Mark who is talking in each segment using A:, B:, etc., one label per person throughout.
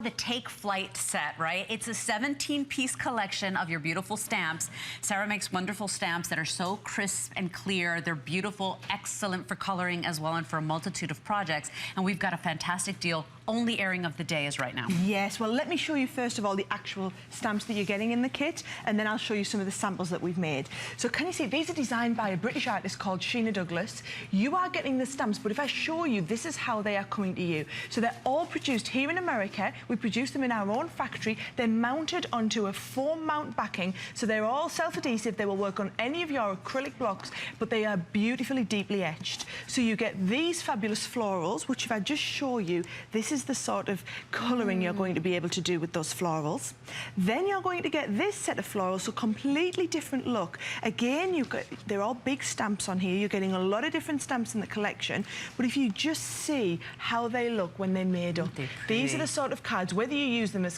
A: The Take Flight set, right? It's a 17-piece collection of your beautiful stamps. Sarah makes wonderful stamps that are so crisp and clear. They're beautiful, excellent for coloring as well and for a multitude of projects. And we've got a fantastic deal. Only airing of the day is right now.
B: Yes, well, let me show you first of all the actual stamps that you're getting in the kit, and then I'll show you some of the samples that we've made. So can you see, these are designed by a British artist called Sheena Douglas. You are getting the stamps, but if I show you, this is how they are coming to you. So they're all produced here in America. We produce them in our own factory. They're mounted onto a foam mount backing, so they're all self-adhesive. They will work on any of your acrylic blocks, but they are beautifully deeply etched. So you get these fabulous florals, which if I just show you, this is the sort of colouring you're going to be able to do with those florals. Then you're going to get this set of florals, so completely different look. Again, they're all big stamps on here. You're getting a lot of different stamps in the collection, but if you just see how they look when they're made up. These are the sort of cards, whether you use them as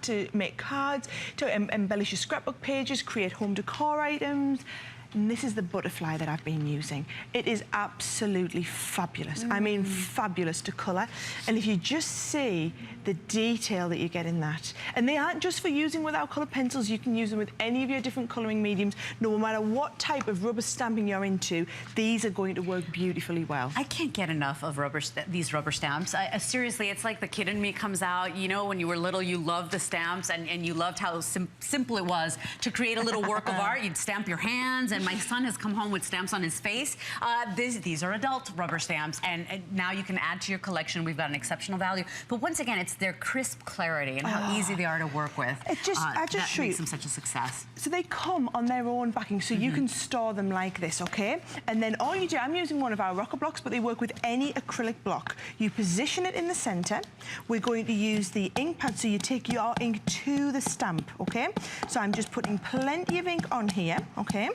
B: to make cards, to embellish your scrapbook pages, create home decor items. And this is the butterfly that I've been using. It is absolutely fabulous. I mean, fabulous to colour. And if you just see the detail that you get in that. And they aren't just for using with our colour pencils. You can use them with any of your different colouring mediums. No matter what type of rubber stamping you're into, these are going to work beautifully well.
A: I can't get enough of these rubber stamps. Seriously, it's like the kid in me comes out. You know, when you were little, you loved the stamps and you loved how simple it was to create a little work of art. You'd stamp your hands, and my son has come home with stamps on his face. These are adult rubber stamps, and now you can add to your collection. We've got an exceptional value. But once again, it's their crisp clarity and how easy they are to work with.
B: I just
A: that makes them such a success.
B: So they come on their own backing, so you can store them like this, okay? And then all you do, I'm using one of our rocker blocks, but they work with any acrylic block. You position it in the centre. We're going to use the ink pad, so you take your ink to the stamp, okay? So I'm just putting plenty of ink on here, okay?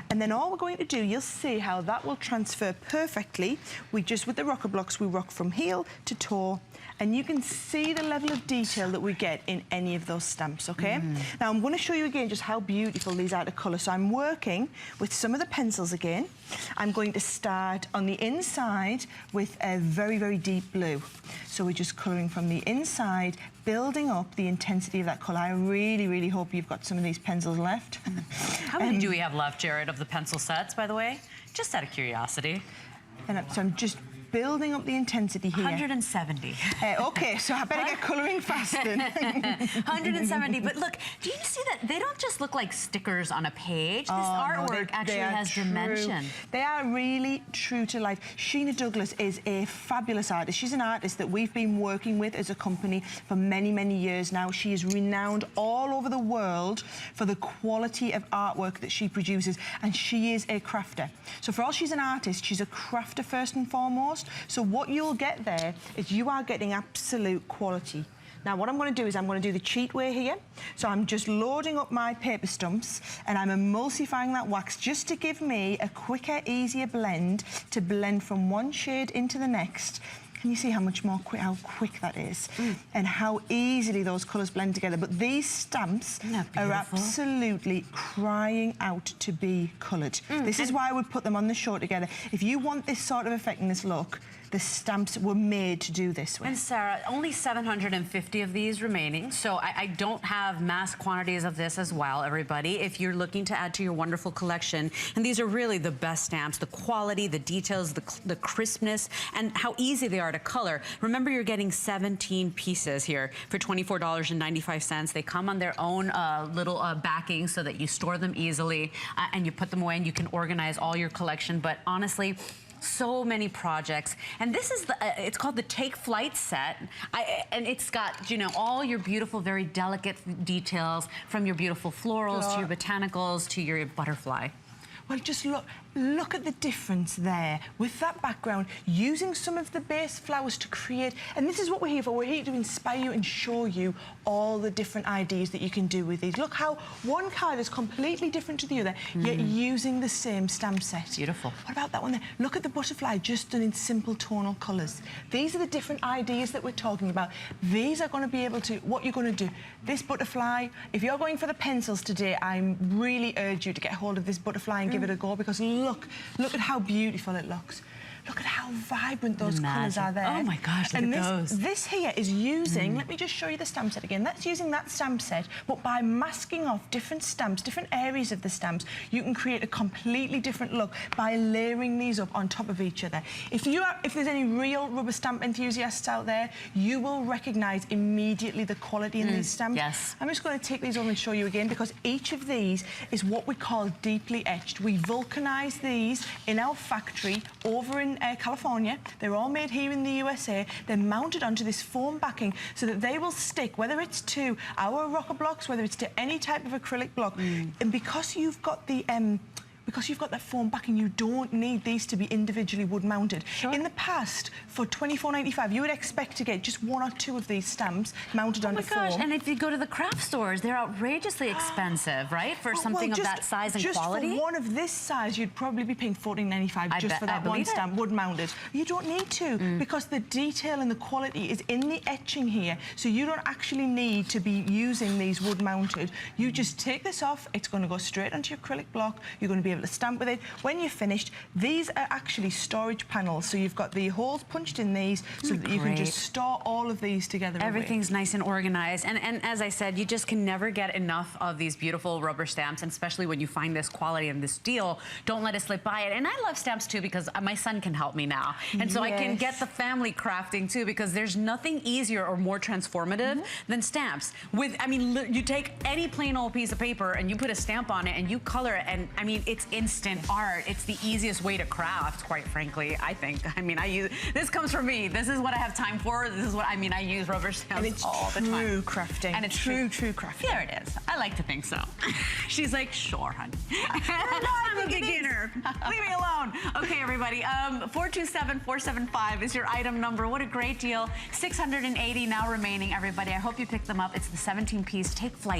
B: And then all we're going to do, you'll see how that will transfer perfectly. With the rocker blocks, we rock from heel to toe, and you can see the level of detail that we get in any of those stamps, okay? Now, I'm going to show you again just how beautiful these are to colour. So I'm working with some of the pencils again. I'm going to start on the inside with a very, very deep blue. So we're just colouring from the inside, building up the intensity of that colour. I really, really hope you've got some of these pencils left.
A: How many do we have left, Jared, of the pencil sets, by the way? Just out of curiosity.
B: And so I'm just building up the intensity here.
A: 170.
B: Okay, so I better get colouring fast then.
A: 170, but look, do you see that? They don't just look like stickers on a page. This artwork actually has dimension.
B: They are really true to life. Sheena Douglas is a fabulous artist. She's an artist that we've been working with as a company for many, many years now. She is renowned all over the world for the quality of artwork that she produces, and she is a crafter. So for all she's an artist, she's a crafter first and foremost. So what you'll get there is you are getting absolute quality. Now, what I'm going to do is I'm going to do the cheat way here. So I'm just loading up my paper stumps and I'm emulsifying that wax just to give me a quicker, easier blend to blend from one shade into the next. Can you see how much more how quick that is? And how easily those colours blend together? But these stamps are absolutely crying out to be coloured. This is why I would put them on the show together. If you want this sort of effect and this look, the stamps were made to do this with.
A: And Sarah, only 750 of these remaining, so I don't have mass quantities of this as well, everybody. If you're looking to add to your wonderful collection, and these are really the best stamps, the quality, the details, the crispness, and how easy they are to color. Remember, you're getting 17 pieces here for $24.95. They come on their own little backing so that you store them easily and you put them away and you can organize all your collection. But honestly, so many projects, and this is it's called the Take Flight set, and it's got, you know, all your beautiful, very delicate details, from your beautiful florals to your botanicals to your butterfly.
B: Well, just look at the difference there with that background, using some of the base flowers to create, and this is what we're here for. We're here to inspire you and show you all the different ideas that you can do with these. Look how one card is completely different to the other, yet using the same stamp set.
A: Beautiful.
B: What about that one there? Look at the butterfly, just done in simple tonal colours. These are the different ideas that we're talking about. These are going to be able to, what you're going to do, this butterfly, if you're going for the pencils today, I really urge you to get hold of this butterfly and give it a go, because look at how beautiful it looks. Look at how vibrant those colours are there.
A: Oh my gosh, look
B: and
A: at those.
B: This here is using, let me just show you the stamp set again. That's using that stamp set, but by masking off different stamps, different areas of the stamps, you can create a completely different look by layering these up on top of each other. If there's any real rubber stamp enthusiasts out there, you will recognise immediately the quality in these stamps.
A: Yes.
B: I'm just going to take these over and show you again, because each of these is what we call deeply etched. We vulcanise these in our factory over in California. They're all made here in the USA. They're mounted onto this foam backing so that they will stick, whether it's to our rocker blocks, whether it's to any type of acrylic block. And because you've got the that foam backing, you don't need these to be individually wood mounted. Sure. In the past, for $24.95, you would expect to get just 1 or 2 of these stamps mounted onto foam. Oh my gosh,
A: and if you go to the craft stores, they're outrageously expensive, right? For something of that size and quality?
B: Just for one of this size, you'd probably be paying $14.95 just for that one stamp, wood mounted. You don't need to, because the detail and the quality is in the etching here, so you don't actually need to be using these wood mounted. You just take this off, it's going to go straight onto your acrylic block, you're going to be able to stamp with it. When you're finished, these are actually storage panels, so you've got the holes punched in these so that you can just store all of these together.
A: Everything's nice and organized, and as I said, you just can never get enough of these beautiful rubber stamps, and especially when you find this quality and this deal, don't let it slip by it. And I love stamps too, because my son can help me now, and so I can get the family crafting too, because there's nothing easier or more transformative than stamps. I mean, you take any plain old piece of paper and you put a stamp on it and you color it, and I mean, it's instant art. It's the easiest way to craft, quite frankly, I think. I mean, this comes from me. This is what I have time for. This is what, I mean, I use rubber stamps all the time. And
B: it's true crafting. And it's true crafting.
A: There it is. I like to think so. She's like, sure, honey. I'm a beginner. Leave me alone. Okay, everybody. 427-475 is your item number. What a great deal. 680 now remaining, everybody. I hope you picked them up. It's the 17-piece Take Flight.